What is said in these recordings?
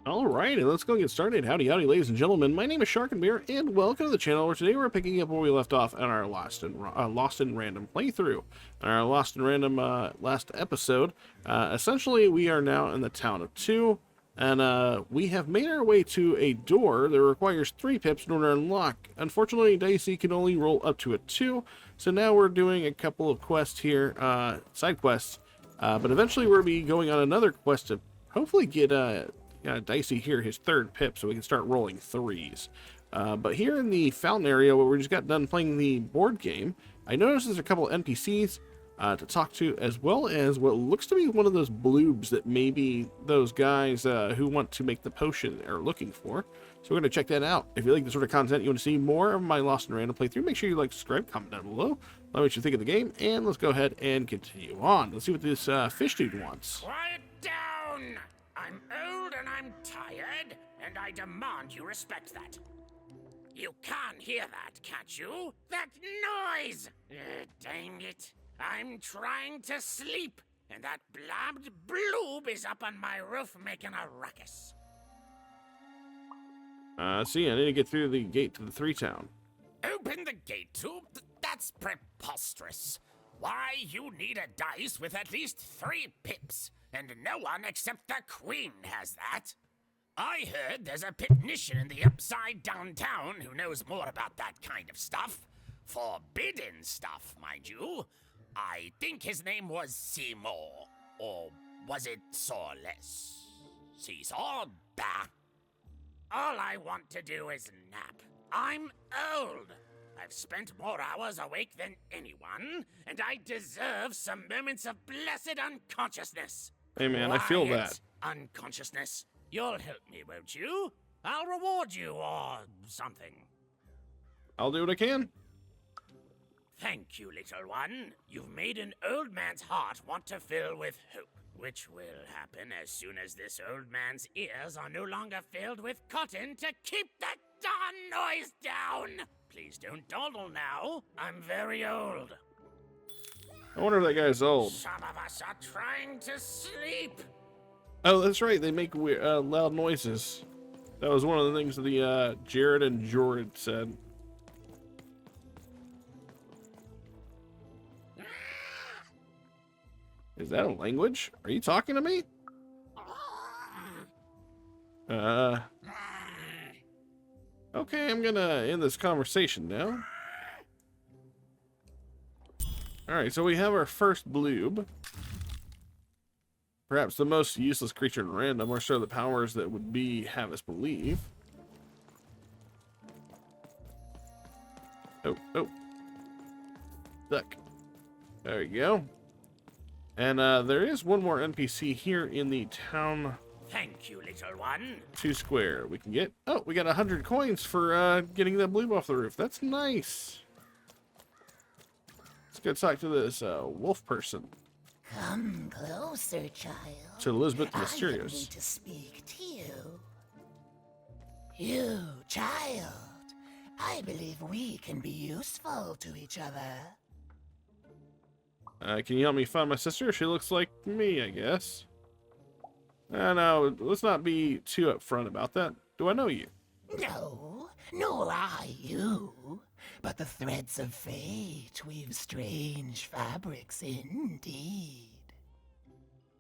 Alright, and let's go get started. Howdy, howdy, ladies and gentlemen. My name is Sharkinbear, and welcome to the channel where today we're picking up where we left off on our Lost in Random playthrough. On our Lost in Random last episode, essentially we are now in the town of 2, and we have made our way to a door that requires 3 pips in order to unlock. Unfortunately, Dicey can only roll up to a 2, so now we're doing a couple of quests here, side quests, but eventually we'll be going on another quest to hopefully get Dicey here his 3rd pip so we can start rolling 3s. But here in the fountain area where we just got done playing the board game, I noticed there's a couple of NPCs to talk to, as well as what looks to be one of those bloobs that maybe those guys who want to make the potion are looking for. So we're going to check that out. If you like the sort of content you want to see more of my Lost in Random playthrough, make sure you like, subscribe, comment down below. Let me know what you think of the game, and let's go ahead and continue on. Let's see what this fish dude wants. Quiet down! I'm old and I'm tired, and I demand you respect that. You can hear that, can't you? That noise! Dang it. I'm trying to sleep, and that blabbed bloob is up on my roof making a ruckus. See, I need to get through the gate to the 3-town. Open the gate tube? That's preposterous. Why, you need a dice with at least 3 pips, and no one except the Queen has that. I heard there's a pitnician in the upside down town who knows more about that kind of stuff. Forbidden stuff, mind you. I think his name was Seemore. Or was it Sawless? Seesaw? Bah. All I want to do is nap. I'm old. I've spent more hours awake than anyone, and I deserve some moments of blessed unconsciousness. Hey man, I feel that. Unconsciousness. You'll help me, won't you? I'll reward you or something. I'll do what I can. Thank you, little one. You've made an old man's heart want to fill with hope, which will happen as soon as this old man's ears are no longer filled with cotton to keep that darn noise down. Please don't dawdle now. I'm very old. I wonder if that guy's old. Some of us are trying to sleep. Oh, that's right. They make weird, loud noises. That was one of the things the Jared and Jordan said. Is that a language? Are you talking to me? Okay, I'm gonna end this conversation now. Alright, so we have our first bloob. Perhaps the most useless creature in Random, or so the powers that would be have us believe. Oh. Duck. There we go. And there is one more NPC here in the town. Thank you, little one. 2 square. We can get. Oh, we got 100 coins for getting that bloob off the roof. That's nice. Let's go talk to this wolf person. Come closer, child. To Elizabeth the I Mysterious. need to speak to you. You, child. I believe we can be useful to each other. Can you help me find my sister? She looks like me, I guess. No, let's not be too upfront about that. Do I know you? No, nor I you. But the threads of fate weave strange fabrics indeed.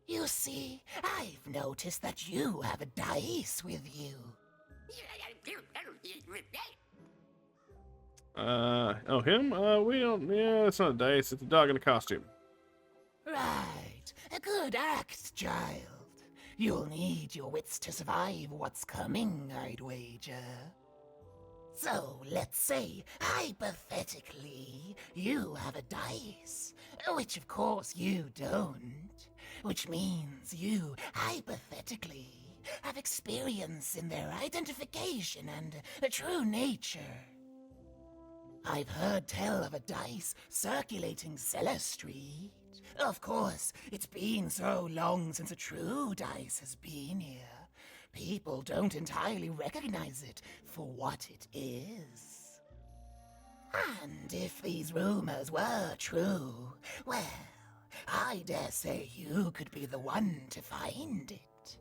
You see, I've noticed that you have a dice with you. Oh, him? We don't, yeah, it's not a dice, it's a dog in a costume. Right, a good act, child. You'll need your wits to survive what's coming, I'd wager. So, let's say, hypothetically, you have a dice, which of course you don't, which means you, hypothetically, have experience in their identification and true nature. I've heard tell of a dice circulating Cellar Street. Of course, it's been so long since a true dice has been here. People don't entirely recognize it for what it is. And if these rumors were true, well, I dare say you could be the one to find it.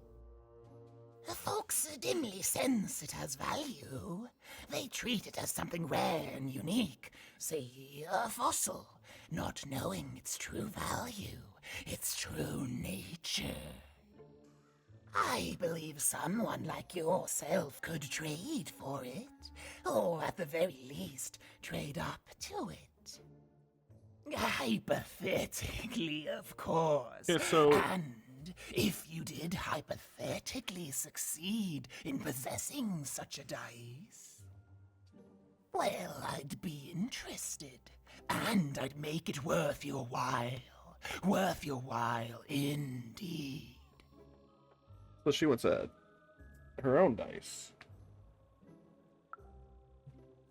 For Folks dimly sense it has value. They treat it as something rare and unique, say a fossil, not knowing its true value, its true nature. I believe someone like yourself could trade for it, or at the very least, trade up to it. Hypothetically, of course. Yeah, so And if you did hypothetically succeed in possessing such a dice, well, I'd be interested, and I'd make it worth your while. Worth your while indeed. so she wants her own dice.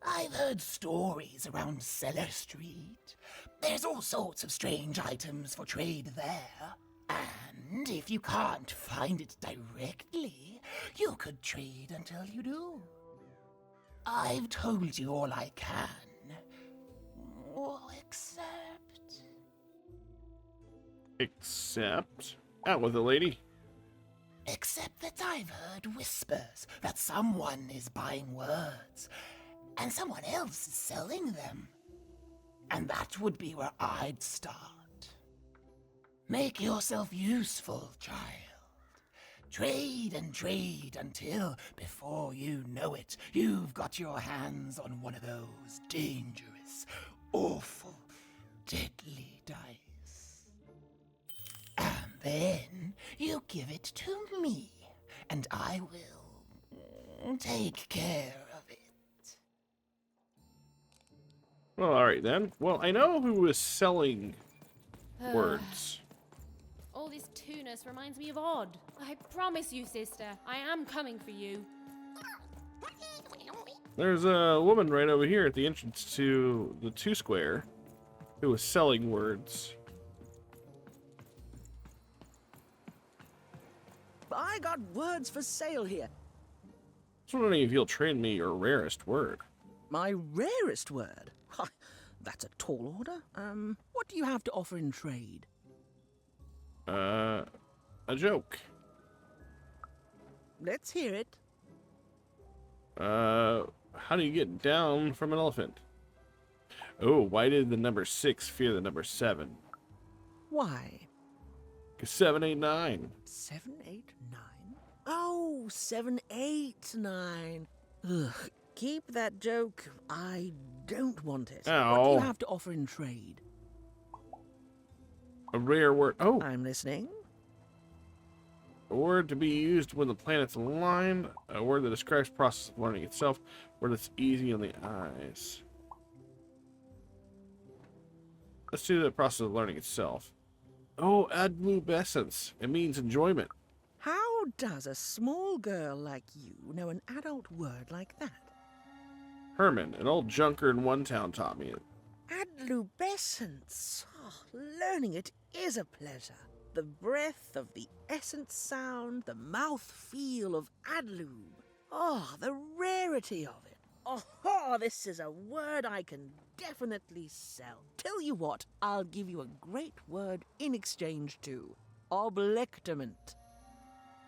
I've heard stories around Cellar Street. There's all sorts of strange items for trade there. And if you can't find it directly, you could trade until you do. I've told you all I can. Except? Out with it, lady. Except that I've heard whispers that someone is buying words, and someone else is selling them. And that would be where I'd start. Make yourself useful, child. Trade and trade until, before you know it, you've got your hands on one of those dangerous, awful, deadly dice. And then you give it to me, and I will take care of it. Well, alright then. Well, I know who is selling words. All this two-ness reminds me of Odd. I promise you, sister, I am coming for you. There's a woman right over here at the entrance to the 2 Square who is selling words. I got words for sale here. I was wondering if you'll trade me your rarest word. My rarest word? Why, that's a tall order. What do you have to offer in trade? A joke. Let's hear it. How do you get down from an elephant? Oh, why did the number 6 fear the number 7? Why? 'Cause 7, 8, 9. 7, 8, 9? Oh, 7, 8, 9. Ugh, keep that joke. I don't want it. What do Ow. you have to offer in trade? A rare word. Oh, I'm listening. a word to be used when the planets align. A word that describes the process of learning itself. A word that's easy on the eyes. Let's do the process of learning itself. Oh, adlubescence. It means enjoyment. How does a small girl like you know an adult word like that? Herman, an old junker in one town, taught me it. Adlubescence. Oh, learning it is a pleasure. The breath of the essence sound, the mouth feel of adlube. Oh, the rarity of it. Oh, this is a word I can definitely sell. Tell you what, I'll give you a great word in exchange too. Oblectament.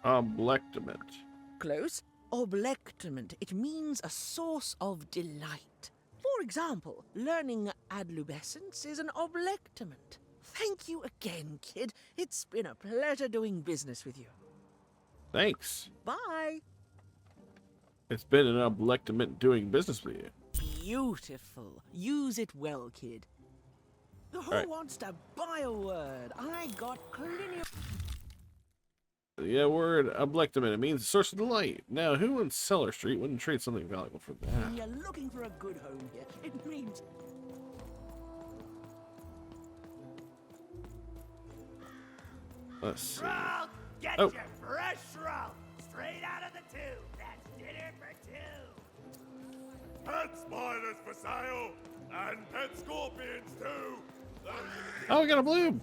Oblectament. Close. Oblectament. It means a source of delight. For example, learning adlubescence is an oblectament. Thank you again, kid. It's been a pleasure doing business with you. Thanks. Bye. It's been an oblectament doing business with you. Beautiful. Use it well, kid. Who right. wants to buy a word? I got plenty of... The word oblectament, it means a source of delight. Now, who in Cellar Street wouldn't trade something valuable for that? You're looking for a good home here. It means... Let's see. Roll! Get Oh. your fresh roll! Straight out of the tube! That's dinner for two! Pet spiders for sale, and pet scorpions too. Oh, I got a bloob.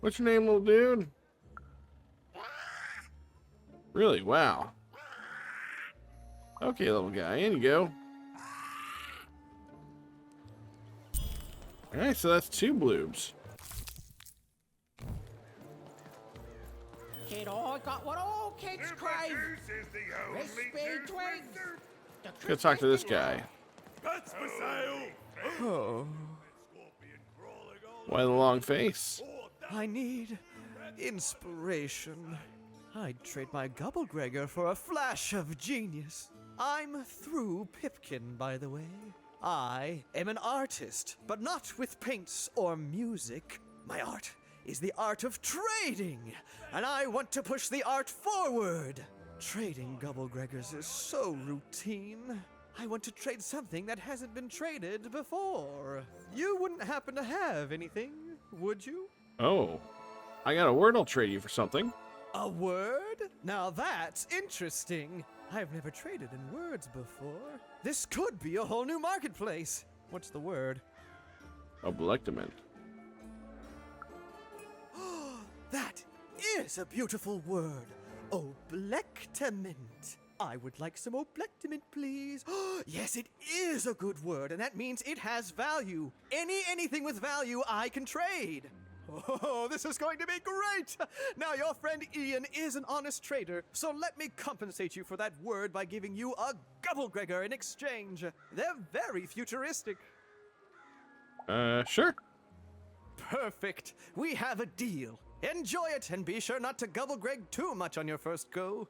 What's your name, little dude? Really? Wow. Okay, little guy, in you go. Alright, so that's 2 bloobs. kid. I got what all kids crave. Juice is the only Crispy juice twins. with The Go talk to this crispest in guy. Pets for sale. Oh, Scorpion crawling all Why the long face? I need inspiration. I'd trade my Gubblegregor for a flash of genius. I'm through Pipkin, by the way. I am an artist, but not with paints or music. My art is the art of trading, and I want to push the art forward. Trading Gubblegregors is so routine. I want to trade something that hasn't been traded before. You wouldn't happen to have anything, would you? Oh, I got a word I'll trade you for something. A word? Now that's interesting. I've never traded in words before. This could be a whole new marketplace. What's the word? Oblectament. That is a beautiful word. Oblectament. I would like some oblectament, please. Yes, it is a good word, and that means it has value. Anything with value I can trade. Oh, this is going to be great! Now, your friend Ian is an honest trader, so let me compensate you for that word by giving you a Gubblegregor in exchange. They're very futuristic. Sure. Perfect. We have a deal. Enjoy it, and be sure not to Gubblegreg too much on your first go.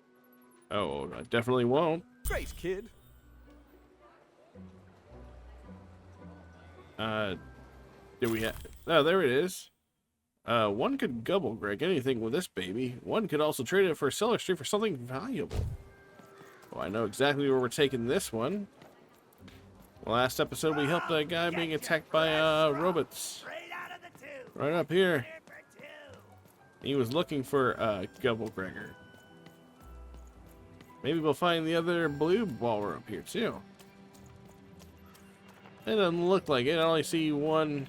Oh, I definitely won't. Great, kid. Do we have... Oh, there it is. One could Gubblegreg anything with this baby. One could also trade it for a seller street for something valuable. Oh, I know exactly where we're taking this one. Last episode, we helped a guy being attacked by robots. Straight out of the tube. Right up here. Here for two. He was looking for Gubblegregor. Maybe we'll find the other Bloob while we're up here, too. It doesn't look like it. I only see one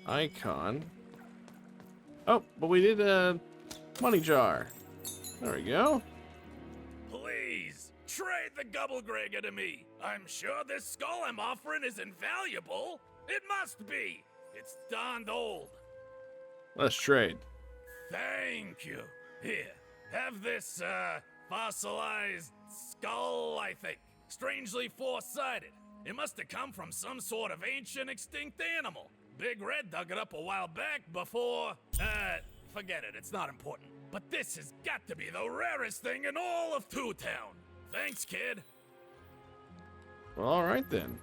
icon. Oh, but we did a money jar. There we go. Please, trade the Gubblegregor to me. I'm sure this skull I'm offering is invaluable. It must be. It's darned old. Let's trade. Thank you. Here, have this, fossilized skull, I think. Strangely four-sided. It must have come from some sort of ancient extinct animal. Big Red dug it up a while back before... forget it, it's not important. But this has got to be the rarest thing in all of Two Town. Thanks, kid. Well, all right then.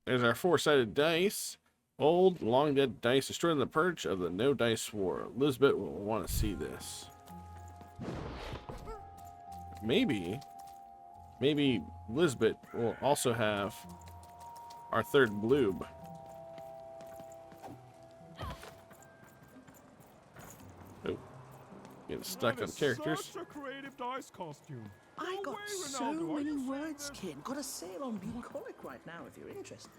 There's our four-sided dice. Old, long-dead dice destroyed in the purge of the No Dice War. Elizabeth will want to see this. Maybe Elizabeth will also have our third Bloob. Oh, getting stuck on characters. Such a creative dice costume. I got way, so Ronaldo, are many you words, serious? kid. Got a sale on Bucolic right now if you're interested.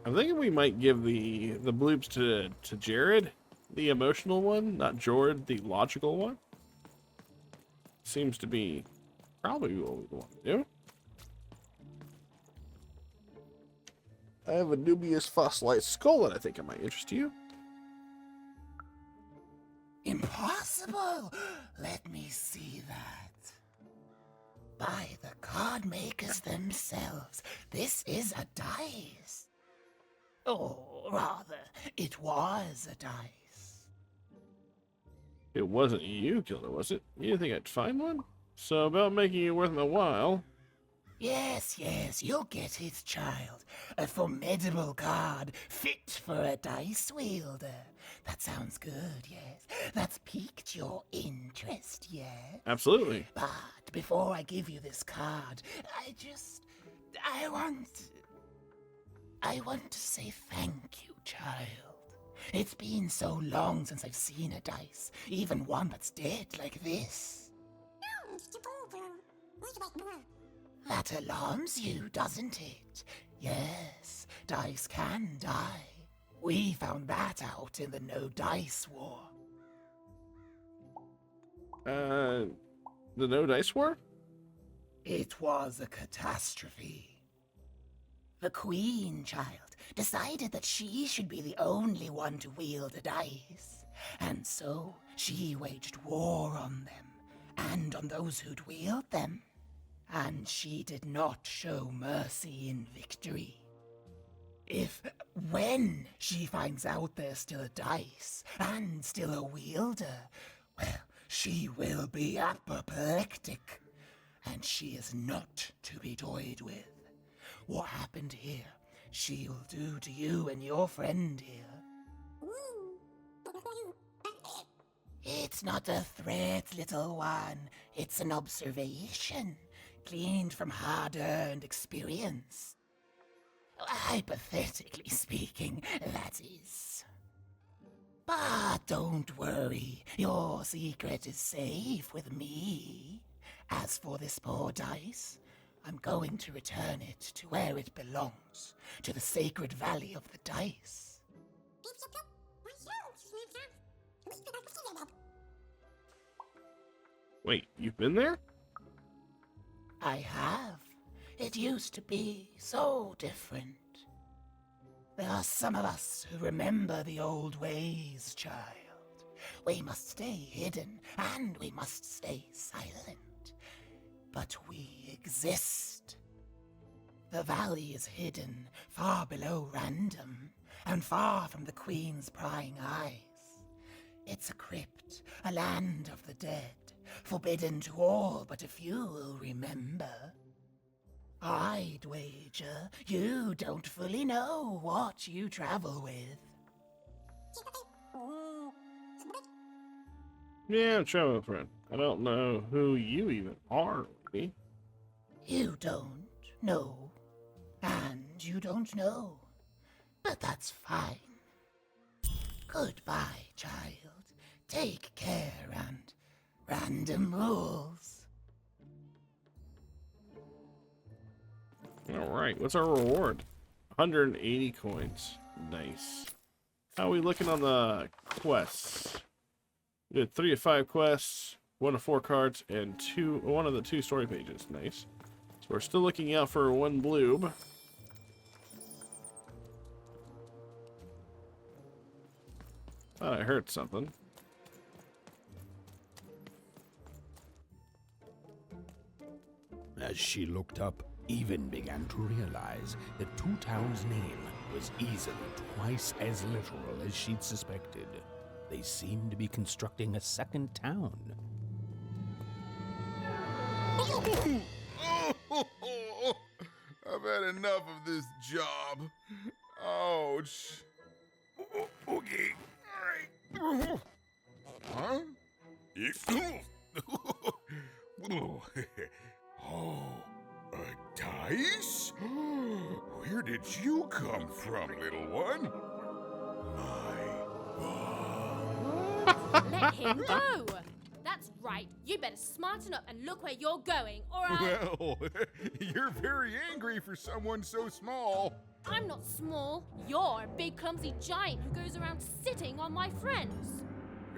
I'm thinking we might give the Bloobs to Jared, the emotional one, not Jord, the logical one. Seems to be probably what we want to do. I have a dubious fossilized skull that I think might interest you. Impossible! Let me see that. By the card makers themselves, this is a dice. Or rather, it was a dice. It wasn't you killed it, was it? You didn't think I'd find one? So about making it worth my while. Yes, you'll get it, child. A formidable card, fit for a dice wielder. That sounds good, yes. That's piqued your interest, yes? Absolutely. But before I give you this card, I want to say thank you, child. It's been so long since I've seen a dice, even one that's dead like this. That alarms you, doesn't it? Yes, dice can die. We found that out in the No Dice War. The No Dice War? It was a catastrophe. The Queen, child, decided that she should be the only one to wield a dice. so she waged war on them, and on those who'd wield them. And she did not show mercy in victory. When she finds out there's still a dice, and still a wielder, well, she will be apoplectic. And she is not to be toyed with. What happened here, she'll do to you and your friend here. It's not a threat, little one. It's an observation, gleaned from hard-earned experience. Hypothetically speaking, that is. But don't worry, your secret is safe with me. As for this poor dice, I'm going to return it to where it belongs, to the sacred valley of the dice. Wait, you've been there? I have. It used to be so different. There are some of us who remember the old ways, child. We must stay hidden, and we must stay silent. But we exist. The valley is hidden, far below Random, and far from the Queen's prying eyes. It's a crypt, a land of the dead, forbidden to all but a few will remember. I'd wager you don't fully know what you travel with. Yeah, I'm traveling friend. I don't know who you even are, lady. You don't know, and you don't know, but that's fine. Goodbye, child. Take care, and Random rules. Alright, what's our reward? 180 coins. Nice. How are we looking on the quests? We did 3 of 5 quests, 1 of 4 cards, and 1 of the 2 story pages. Nice. So we're still looking out for 1 bloob. Thought I heard something. As she looked up, Even began to realize that Two Town's name was easily twice as literal as she'd suspected. They seemed to be constructing a second town. I've had enough of this job. Ouch. Okay. All right. Huh? Oh, a dice? Where did you come from, little one? Let him go! That's right. You better smarten up and look where you're going, alright? Well, you're very angry for someone so small. I'm not small. You're a big clumsy giant who goes around sitting on my friends.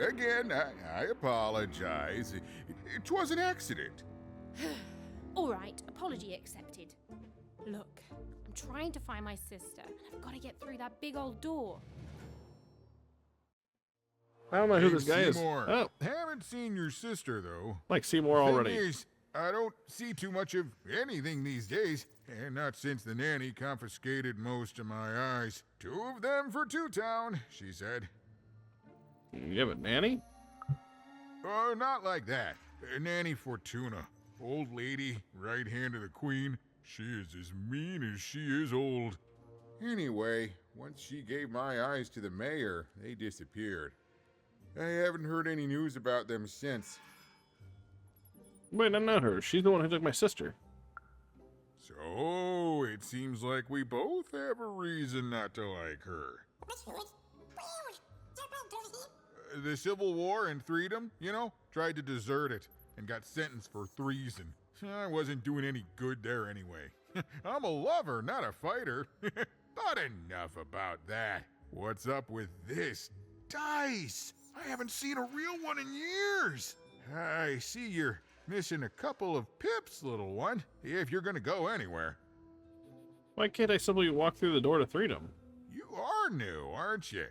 Again, I apologize. It was an accident. Alright, apology accepted. Look, I'm trying to find my sister, and I've got to get through that big old door. I don't know who this guy Seemore. is. Oh, Haven't seen your sister, though. like Seemore already. Thing is, I don't see too much of anything these days, and not since the nanny confiscated most of my eyes. 2 of them for Two Town, she said. You have a nanny? Not like that. Nanny Fortuna. Old lady, right hand of the queen. She is as mean as she is old. Anyway, once she gave my eyes to the mayor, they disappeared. I haven't heard any news about them since. Wait, I know her. She's the one who took my sister. So, it seems like we both have a reason not to like her. The Civil War and Freedom, you know, tried to desert it and got sentenced for treason. I wasn't doing any good there anyway. I'm a lover, not a fighter. But enough about that. What's up with this dice? I haven't seen a real one in years. I see you're missing a couple of pips, little one, if you're gonna go anywhere. Why can't I simply walk through the door to freedom? You are new, aren't you?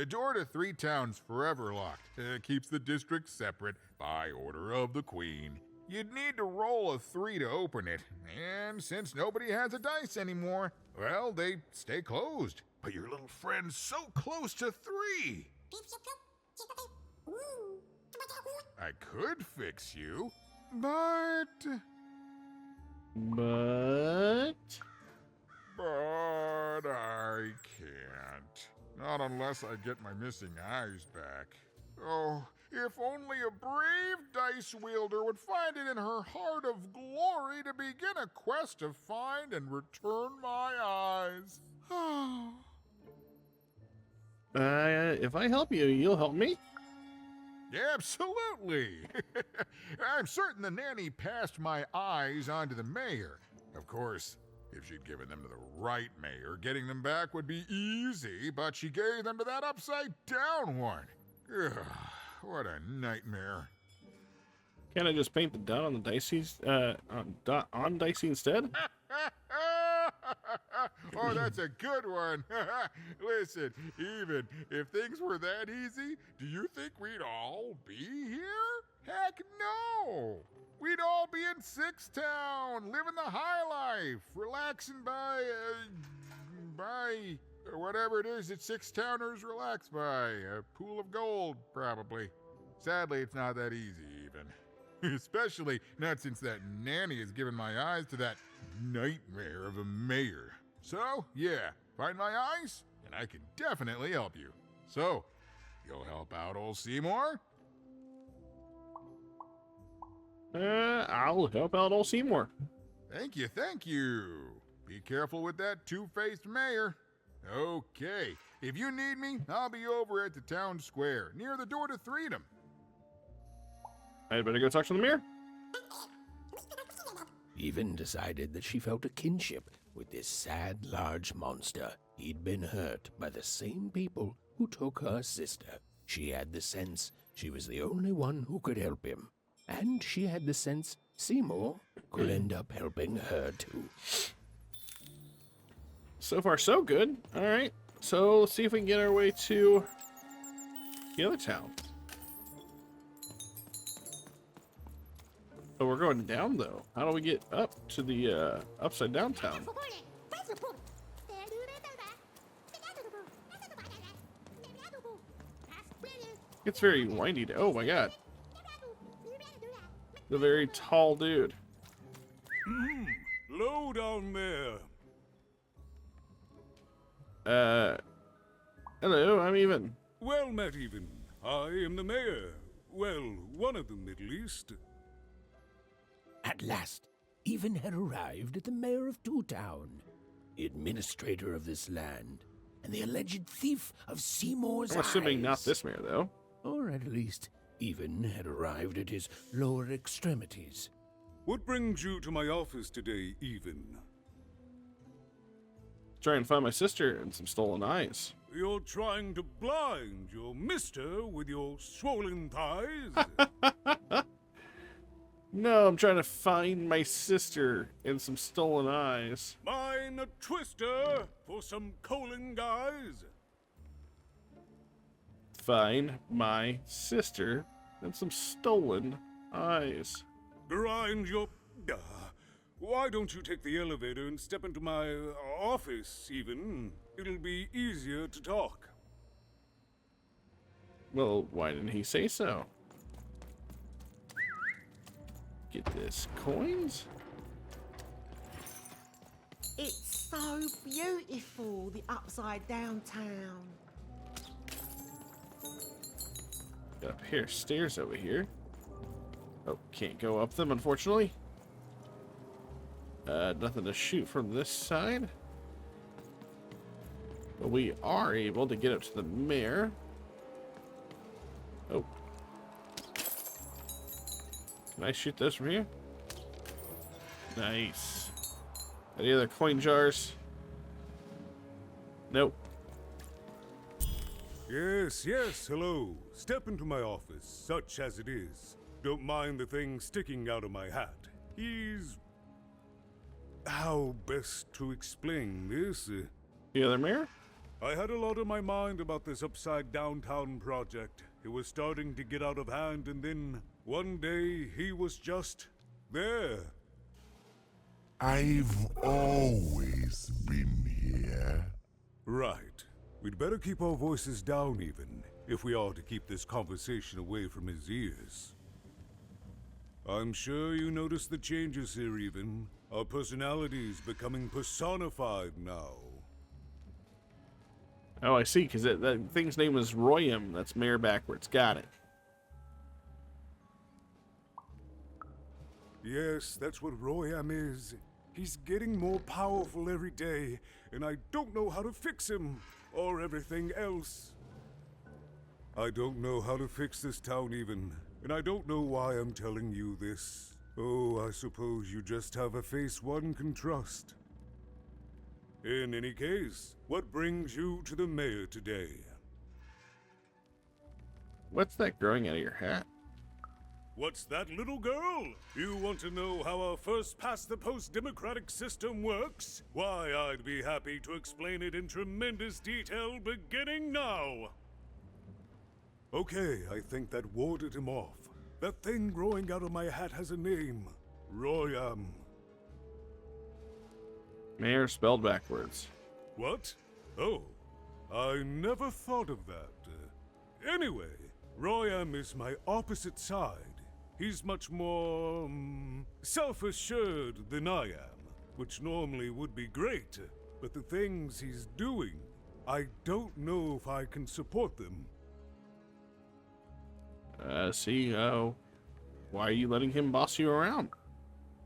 Door to 3 towns forever locked. Keeps the district separate by order of the Queen. You'd need to roll a 3 to open it, and since nobody has a dice anymore, well, they stay closed. But your little friend's so close to 3. I could fix you, but I can't. Not unless I get my missing eyes back. Oh, if only a brave dice wielder would find it in her heart of glory to begin a quest to find and return my eyes. If I help you, you'll help me? Absolutely. I'm certain the nanny passed my eyes on to the mayor. Of course, if she'd given them to the right mayor, getting them back would be easy, but she gave them to that upside-down one. Ugh, what a nightmare. Can't I just paint the dot on the dicey, on dicey instead? Oh, that's a good one. Listen, even if things were that easy, do you think we'd all be here? Heck no! We'd all be in Six Town, living the high life, relaxing by whatever it is that Six Towners relax by. A pool of gold, probably. Sadly, it's not that easy, even. Especially not since that nanny has given my eyes to that nightmare of a mayor. So, yeah, find my eyes, and I can definitely help you. So, you'll help out old Seemore? I'll help out old Seemore. Thank you, thank you. Be careful with that two-faced mayor. Okay, if you need me, I'll be over at the town square, near the door to Freedom. I'd better go talk to the mayor. Even decided that she felt a kinship with this sad, large monster. He'd been hurt by the same people who took her sister. She had the sense she was the only one who could help him. And she had the sense Seemore could end up helping her too. So far, so good. All right. So let's see if we can get our way to the other town. Oh, we're going down, though. How do we get up to the upside down town? It's very windy. Oh, my God. The very tall dude. Low down there. Hello, I'm Even. Well met, Even. I am the mayor. Well, one of them at least. At last, Even had arrived at the mayor of Two Town, the administrator of this land, and the alleged thief of Seemore's I'm assuming eyes. not this mayor, though. Or at least, Even had arrived at his lower extremities. What brings you to my office today, Even? Try and find my sister and some stolen eyes. You're trying to blind your mister with your swollen thighs? No, I'm trying to find my sister and some stolen eyes. Mine a twister for some colon guys? Find my sister and some stolen eyes. Grind your... why don't you take the elevator and step into my office, Even? It'll be easier to talk. Well, why didn't he say so? Get this. Coins? It's so beautiful, the upside down town. Get up here. Stairs over here. Oh, can't go up them, unfortunately. Nothing to shoot from this side. But we are able to get up to the mayor. Oh. Can I shoot this from here? Nice. Any other coin jars? Nope. Yes, hello. Step into my office, such as it is. Don't mind the thing sticking out of my hat. He's... how best to explain this? The other mayor? I had a lot on my mind about this upside downtown project. It was starting to get out of hand, and then one day he was just there. I've always been here. Right. We'd better keep our voices down even, if we are to keep this conversation away from his ears. I'm sure you noticed the changes here even. Our personalities becoming personified now. Oh, I see, because that thing's name is Royam. That's Mayor backwards. Got it. Yes, that's what Royam is. He's getting more powerful every day, and I don't know how to fix him, or everything else. I don't know how to fix this town even, and I don't know why I'm telling you this. Oh, I suppose you just have a face one can trust. In any case, what brings you to the mayor today? What's that growing out of your hat? What's that, little girl? You want to know how our first-past-the-post democratic system works? Why, I'd be happy to explain it in tremendous detail beginning now. Okay, I think that warded him off. That thing growing out of my hat has a name. Royam. Mayor spelled backwards. What? Oh, I never thought of that. Anyway, Royam is my opposite side. He's much more, self-assured than I am, which normally would be great, but the things he's doing, I don't know if I can support them. Why are you letting him boss you around?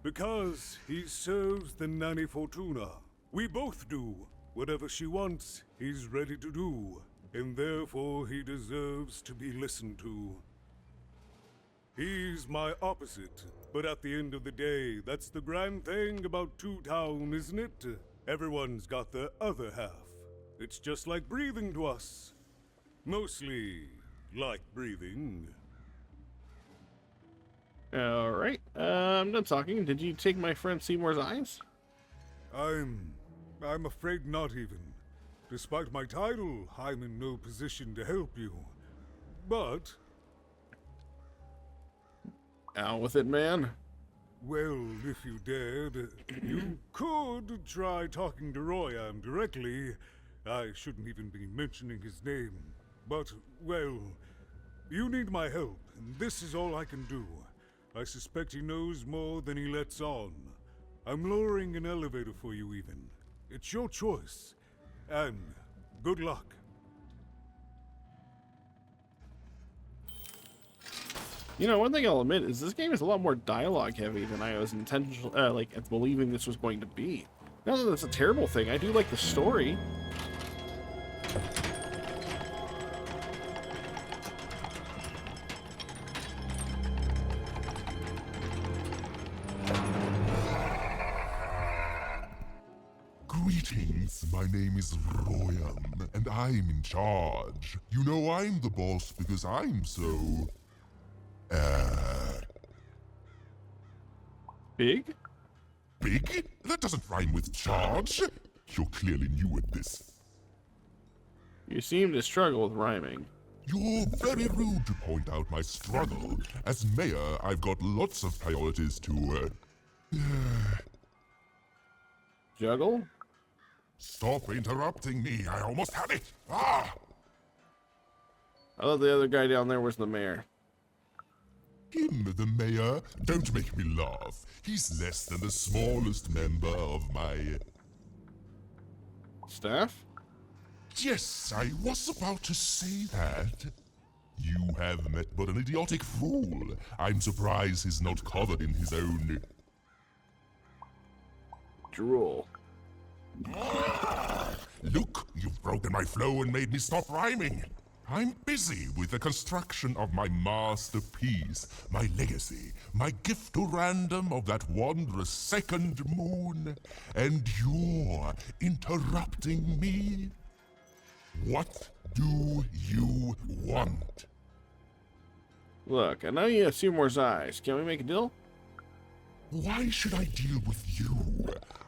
Because he serves the Nanny Fortuna. We both do. Whatever she wants, he's ready to do, and therefore he deserves to be listened to. He's my opposite, but at the end of the day, that's the grand thing about Two Town, isn't it? Everyone's got their other half. It's just like breathing to us. Mostly like breathing. Alright, I'm done talking. Did you take my friend Seemore's eyes? I'm afraid not even. Despite my title, I'm in no position to help you. But... Out with it, man. Well, if you dared, you could try talking to Royam directly. I shouldn't even be mentioning his name. But, well, you need my help, and this is all I can do. I suspect he knows more than he lets on. I'm lowering an elevator for you even. It's your choice. And good luck. You know, one thing I'll admit is this game is a lot more dialogue heavy than I was believing this was going to be. Not that that's a terrible thing. I do like the story. Greetings, my name is Royam, and I'm in charge. You know I'm the boss because I'm so... Big? Big? That doesn't rhyme with charge. You're clearly new at this. You seem to struggle with rhyming. You're very rude to point out my struggle. As mayor, I've got lots of priorities to, Juggle? Stop interrupting me. I almost had it. Ah! I thought the other guy down there was the mayor. Him, the mayor? Don't make me laugh. He's less than the smallest member of my... Staff? Yes, I was about to say that. You have met but an idiotic fool. I'm surprised he's not covered in his own... Drool. Look, you've broken my flow and made me stop rhyming. I'm busy with the construction of my masterpiece, my legacy, my gift to random of that wondrous second moon, and you're interrupting me? What do you want? Look, I know you have Seemore's eyes. Can we make a deal? Why should I deal with you?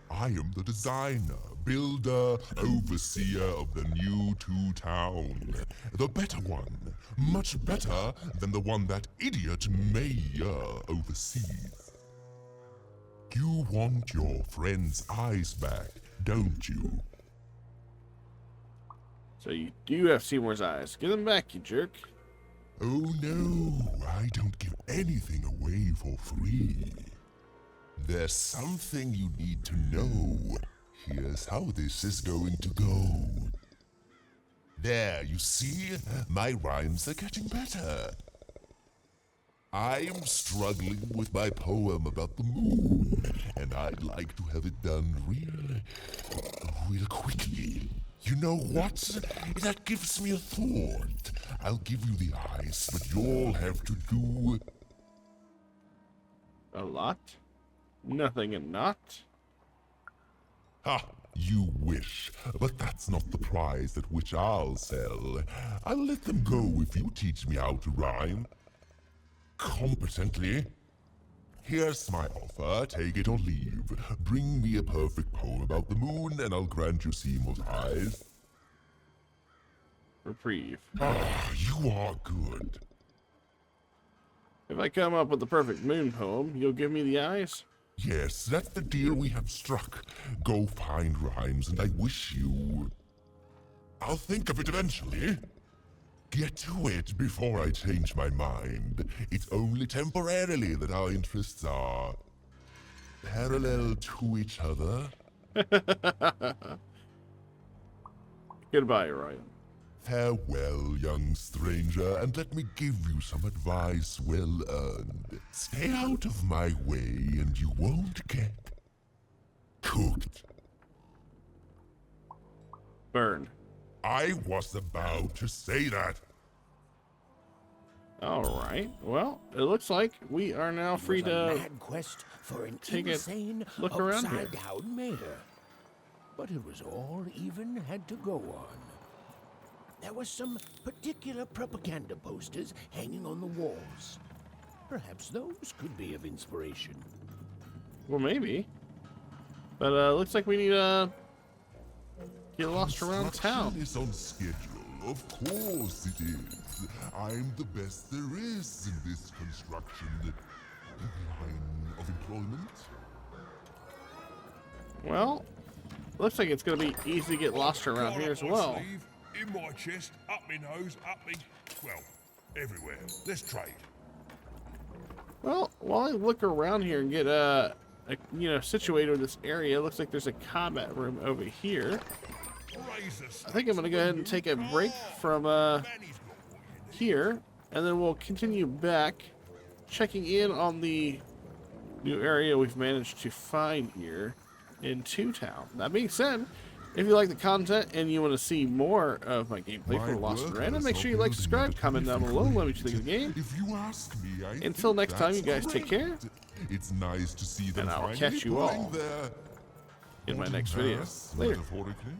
I am the designer, builder, overseer of the new town. The better one. Much better than the one that idiot mayor oversees. You want your friend's eyes back, don't you? So you do have Seemore's eyes. Give them back, you jerk. Oh no, I don't give anything away for free. There's something you need to know. Here's how this is going to go. There, you see? My rhymes are getting better. I'm struggling with my poem about the moon, and I'd like to have it done real quickly. You know what? That gives me a thought. I'll give you the eyes, but you'll have to do... A lot? Nothing and not? Ha! You wish, but that's not the prize at which I'll sell. I'll let them go if you teach me how to rhyme. Competently. Here's my offer, take it or leave. Bring me a perfect poem about the moon, and I'll grant you Seemore's eyes. Reprieve. Ah, you are good. If I come up with the perfect moon poem, you'll give me the eyes? Yes, that's the deal we have struck. Go find rhymes, and I wish you... I'll think of it eventually. Get to it before I change my mind. It's only temporarily that our interests are... parallel to each other. Goodbye, Ryan. Farewell, young stranger, and let me give you some advice well earned. Stay out of my way, and you won't get cooked. Burn. I was about to say that. Alright, well, it looks like we are now free to Mad quest for an take a insane, look around here. upside-down mayor. But it was all even had to go on. There were some particular propaganda posters hanging on the walls. Perhaps those could be of inspiration. Well, maybe. But looks like we need to get lost around town. Construction is on schedule. Of course it is. I'm the best there is in this construction line of employment. Well, looks like it's going to be easy to get lost around here as well. In my chest, up my nose, up me... well, everywhere. Let's trade. Well, while I look around here and get situated in this area, it looks like there's a combat room over here. I think I'm going to go ahead and take a break from here, and then we'll continue back, checking in on the new area we've managed to find here in Town. That being said, if you like the content and you want to see more of my gameplay for Lost in Random, make sure you like, subscribe, comment down below, let me know what you think of the game. If you ask me, I Until think next time, you that's guys take care. correct. It's nice to see them And I'll finally catch you pulling all their in my boarding next video. pass, Later. metaphorically.